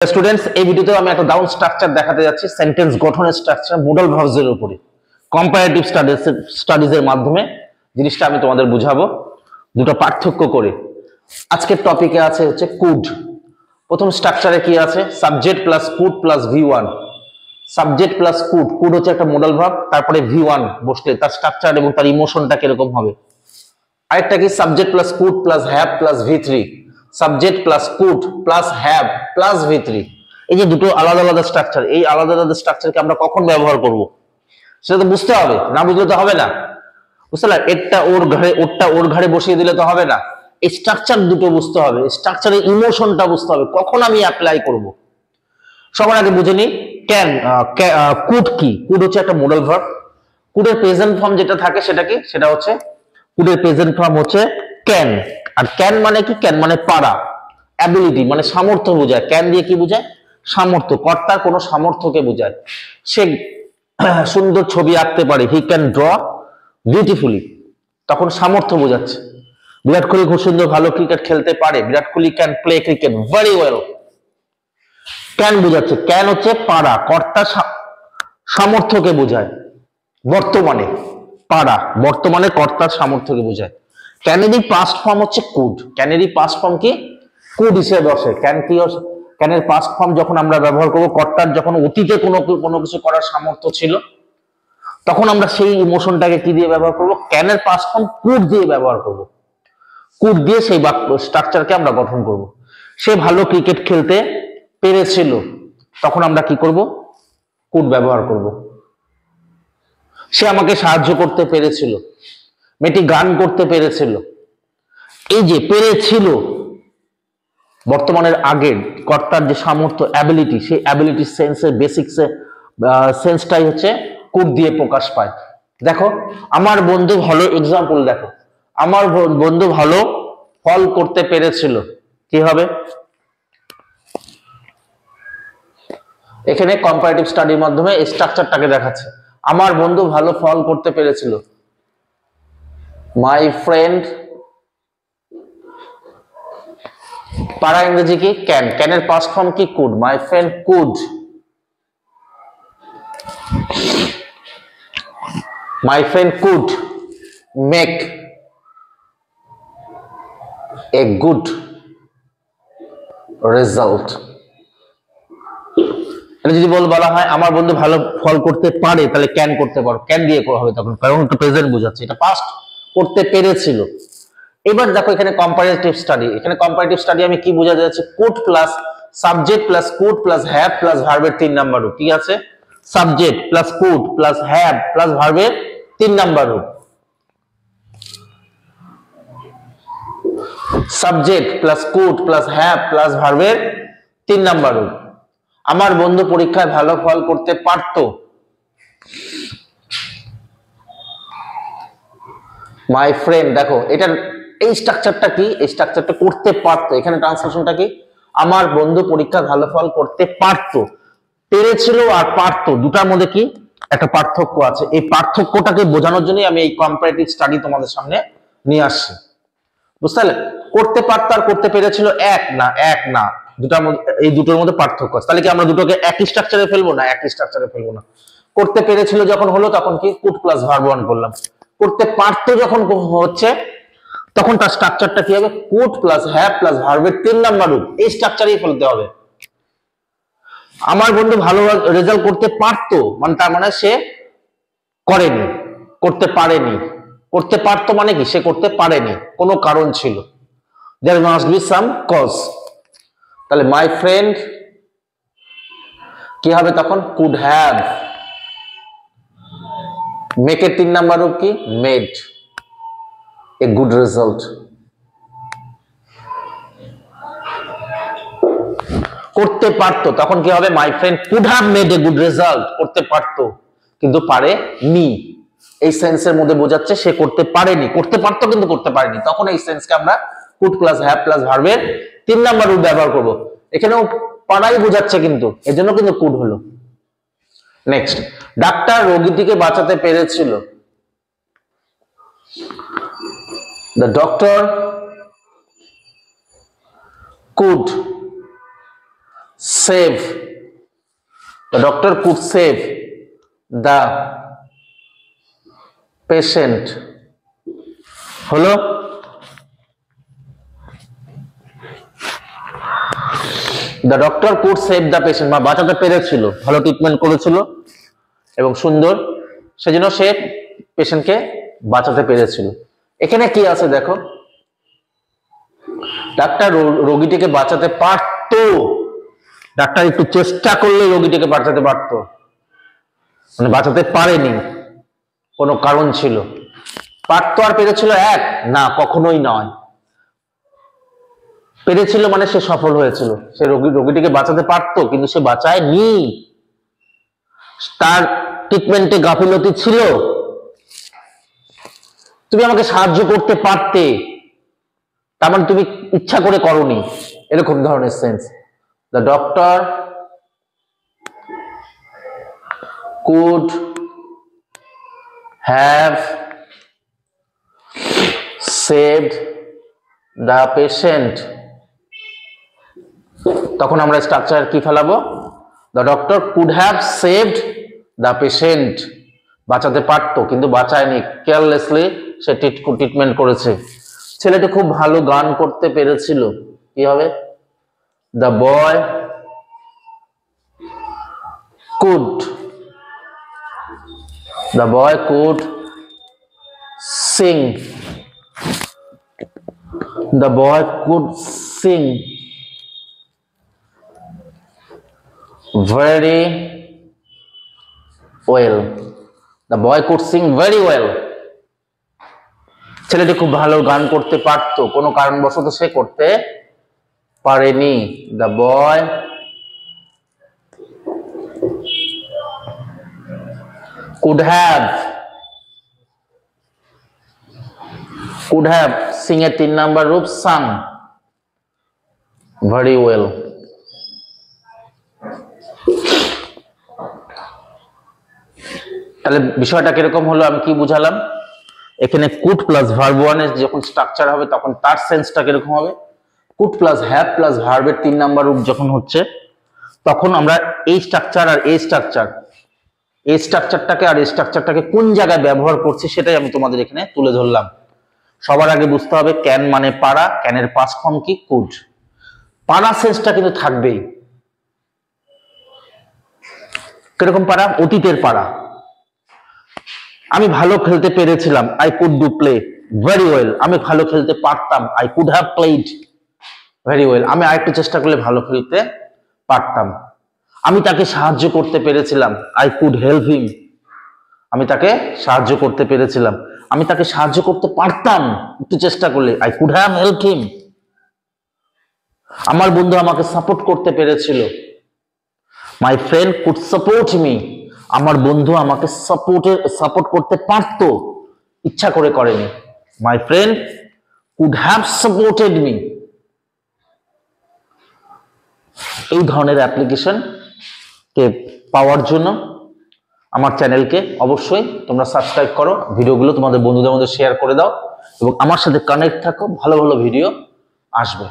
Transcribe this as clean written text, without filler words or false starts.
Students, এই ভিডিওতে আমি একটা ডাউন স্ট্রাকচার দেখাতে যাচ্ছি, সেন্টেন্স গঠনের স্ট্রাকচার মোডাল ভার্বস এর উপরে কম্পারেটিভ স্টাডিজের মাধ্যমে জিনিসটা আমি তোমাদের বুঝাবো দুটো পার্থক্য করে। আজকের টপিকে আছে হচ্ছে কুড। প্রথম স্ট্রাকচারে কি আছে? Subject plus could plus V1. Subject plus could, could হচ্ছে একটা মোডাল ভার্ব, তারপরে ভি1 বসলে তার স্ট্রাকচার এবং তার ইমোশনটা কিরকম হবে। আরেকটা কি subject plus could plus have plus ভি3। Subject plus could plus have plus ভি3। এই যে দুটো আলাদা আলাদা স্ট্রাকচার, এই আলাদা আলাদা স্ট্রাকচারকে আমরা কখন ব্যবহার করব সেটা তো বুঝতে হবে, না বুঝলে তো হবে না। বুঝতে পারলে? এরটা ওর ঘরে, ওরটা ওর ঘরে বসিয়ে দিলে তো হবে না। এই স্ট্রাকচার দুটো বুঝতে হবে, স্ট্রাকচারের ইমোশনটা বুঝতে হবে, কখন আমি অ্যাপ্লাই করব। সবার আগে বুঝে নিই ক্যান, কুড কি। কুড হচ্ছে একটা মোডাল ভার্ব। কুডের প্রেজেন্ট ফর্ম যেটা থাকে সেটা কি? সেটা হচ্ছে কুডের প্রেজেন্ট ফর্ম হচ্ছে ক্যান। আর ক্যান মানে কি? ক্যান মানে পারা, অ্যাবিলিটি মানে সামর্থ্য বোঝায়। ক্যান দিয়ে কি বোঝায়? সামর্থ্য, কর্তার কোনো সামর্থ্যকে বোঝায়। সে সুন্দর ছবি আঁকতে পারে, হি ক্যান ড্র বিউটিফুলি, তখন সামর্থ্য বোঝাচ্ছে। বিরাট কোহলি খুব সুন্দর ভালো ক্রিকেট খেলতে পারে, Virat Kohli can play cricket very well. Can বোঝাচ্ছে, ক্যান হচ্ছে পারা, কর্তা সামর্থ্যকে বোঝায়। বর্তমানে পারা, বর্তমানে কর্তার সামর্থ্যকে বোঝায়। ক্যানেরই পাস্ট ফর্ম হচ্ছে কুড। ক্যানেরই পাস্ট ফর্ম কি? কুড হিসেবে বসে। ক্যান কি? ক্যানের পাস্ট ফর্ম যখন আমরা ব্যবহার করব, কর্তার যখন অতীতে কোনো কিছু করার সামর্থ্য ছিল, তখন আমরা সেই ইমোশনটাকে কি দিয়ে ব্যবহার করব? ক্যানের পাস্ট ফর্ম কুড দিয়ে ব্যবহার করব। কুড দিয়ে সেই বাক্য স্ট্রাকচারকে আমরা গঠন করব। সে ভালো ক্রিকেট খেলতে পেরেছিল, তখন আমরা কি করব? কুড ব্যবহার করব। সে আমাকে সাহায্য করতে পেরেছিল, মেয়েটি গান করতে পেরেছিল। এই যে পেরেছিল, বর্তমানের আগের কর্তার যে সামর্থ্য, অ্যাবিলিটি, সেই অ্যাবিলিটি সেন্সের বেসিক সেন্সটাই হচ্ছে কুড দিয়ে প্রকাশ পায়। দেখো, আমার বন্ধু ভালো, এক্সাম্পল দেখো, আমার বন্ধু ভালো ফল করতে পেরেছিল, কি হবে? এখানে কম্পারেটিভ স্টাডির মাধ্যমে এই স্ট্রাকচারটাকে দেখাচ্ছে। আমার বন্ধু ভালো ফল করতে পেরেছিল, মাই ফ্রেন্ড, পারা ইংরেজি কি? ক্যান। ক্যানের পাস্ট ফর্ম কি? Could. My friend could, my friend could make a good result. যদি বলা হয় আমার বন্ধু ভালো ফল করতে পারে, তাহলে ক্যান করতে পারো, ক্যান দিয়ে হবে তখন, কারণ এটা প্রেজেন্ট বোঝাচ্ছে, এটা পাস্ট করতে পেরেছিল। এবার দেখো এখানে কম্পারেটিভ স্টাডি। এখানে কম্পারেটিভ স্টাডি আমি কি বোঝা যাচ্ছে? Could plus subject plus could plus have plus ভার্বের 3 নাম্বার রূপ। ঠিক আছে? Subject plus could plus have plus ভার্বের 3 নাম্বার রূপ। Subject plus could plus have plus ভার্বের 3 নাম্বার রূপ। আমার বন্ধু পরীক্ষায় ভালো ফল করতে পারত, মাই ফ্রেন্ড। দেখো এটার এই স্ট্রাকচারটা কি? এই স্ট্রাকচারটা করতে পারতো, এখানে ট্রান্সলেশনটা কি? আমার বন্ধু পরীক্ষা ভালো ফল করতে পারত। পেরেছিল আর পারত, দুটার মধ্যে কি একটা পার্থক্য আছে। এই পার্থক্যটাকে বোঝানোর জন্যই আমি এই কম্পারেটিভ স্টাডি তোমাদের সামনে নিয়ে আসছি। বুঝতে পারলে? করতে পারতো আর করতে পেরেছিল এক না, এক না, দুটার মধ্যে, এই দুটোর মধ্যে পার্থক্য আছে। তাহলে কি আমরা দুটোকে একই স্ট্রাকচারে ফেলবো? না, একই স্ট্রাকচারে ফেলবো না। করতে পেরেছিল যখন হলো, তখন কি? কুড প্লাস ভার্ব 1 করলাম। করতে পারতো যখন হচ্ছে, তখন তার স্ট্রাকচারটা কি হবে? কুড প্লাস হ্যাভ প্লাস ভার্বের 3 নাম্বার রূপ। এই স্ট্রাকচারেই ফেলতে হবে। আমার বন্ধু ভালো রেজাল্ট করতে পারতো, মানে তার মানে সে করেনি, করতে পারেনি। করতে পারতো মানে কি? সে করতে পারেনি, কোনো কারণ ছিল। there must be some cause। তাহলে মাই ফ্রেন্ড কি হবে তখন? কুড হ্যাভ, মেক এর 3 নাম্বার রূপ কি? Made a good result. করতে পারতো, তখন কি হবে? My friend could have made a good result. করতে পারতো কিন্তু পারে নি, এই সেন্সের মধ্যে বোঝাচ্ছে সে করতে পারেনি। করতে পারতো কিন্তু করতে পারেনি, তখন এই সেন্সকে আমরা কুড প্লাস হ্যাভ প্লাস ভার্বের 3 নাম্বার রূপ ব্যবহার করব। এখানেও পারাই বোঝাচ্ছে কিন্তু, এজন্য কিন্তু কুড হলো। নেক্সট, ডাক্তার রোগীটিকে বাঁচাতে পেরেছিল, the doctor could save, the doctor could save the patient. হলো the doctor could save the patient, বা বাঁচাতে পেরেছিল, ভালো ট্রিটমেন্ট করেছিল এবং সুন্দর, সেজন্য সে পেশেন্টকে বাঁচাতে পেরেছিল। এখানে কি আছে দেখো, ডাক্তার রোগীটিকে বাঁচাতে পারত, ডাক্তার একটু চেষ্টা করলে রোগীটিকে বাঁচাতে পারত, মানে বাঁচাতে পারেনি, কোনো কারণ ছিল। পারত আর পেরেছিল এক না, কখনোই নয়। পেরেছিল মানে সে সফল হয়েছিল, সে রোগীটিকে বাঁচাতে পারত কিন্তু সে বাঁচায়নি, তার ট্রিটমেন্টে গাফিলতি ছিল। তুমি আমাকে সাহায্য করতে পারতে, তার মানে তুমি ইচ্ছা করে করনি, এরকম ধরনের sense. The doctor could have saved the patient. তখন আমরা স্ট্রাকচার কি ফেলাবো, the doctor could have saved the patient, বাঁচাতে পারতো কিন্তু বাঁচায়নি, কেয়ারলেসলি সে ট্রিটমেন্ট করেছে। ছেলেটি খুব ভালো গান করতে পেরেছিল, কি হবে, the boy could, the boy could Singh, the boy could Singh very well, the boy could sing very well, ছেলেটি খুব ভালো গান করতে পারতো, কোনো কারণবশত সে করতে পারেনি। the boy could have sing এর 3 নাম্বার রূপ sung very well। তাহলে বিষয়টা কিরকম হলো, আমি কি বুঝালাম, এখানে কুড প্লাস ভার্ব ওয়ানের যখন স্ট্রাকচার হবে তখন তার সেন্সটা কিরকম হবে, কুড প্লাস হ্যাভ প্লাস ভার্বের 3 নাম্বার রূপ যখন হচ্ছে তখন আমরা এই স্ট্রাকচার আর এই স্ট্রাকচারটাকে আর এই স্ট্রাকচারটাকে কোন জায়গায় ব্যবহার করছি সেটাই আমি তোমাদের এখানে তুলে ধরলাম। সবার আগে বুঝতে হবে ক্যান মানে পারা, ক্যানের পাস্ট ফর্ম কি, কুড। পারা সেন্সটা কিন্তু থাকবেই। কিরকম পারা, অতীতের পারা। আমি ভালো খেলতে পেরেছিলাম, I could do play very well, আমি ভালো খেলতে পারতাম, I could have played very well, আমি আরেকটু চেষ্টা করলে ভালো খেলতে পারতাম। আমি তাকে সাহায্য করতে পেরেছিলাম, আই কুড হেল্প হিম, আমি তাকে সাহায্য করতে পেরেছিলাম। আমি তাকে সাহায্য করতে পারতাম একটু চেষ্টা করলে, I could have help him. আমার বন্ধু আমাকে সাপোর্ট করতে পেরেছিল, my friend could support me, আমার বন্ধু আমাকে সাপোর্ট করতে পারতো, ইচ্ছা করে করেনি। My friend could have supported me. এই ধরনের অ্যাপ্লিকেশন কে পাওয়ার জন্য আমার চ্যানেলকে অবশ্যই তোমরা সাবস্ক্রাইব করো, ভিডিওগুলো তোমাদের বন্ধুদের মধ্যে শেয়ার করে দাও এবং আমার সাথে কানেক্ট থাকো, ভালো ভালো ভিডিও আসবে।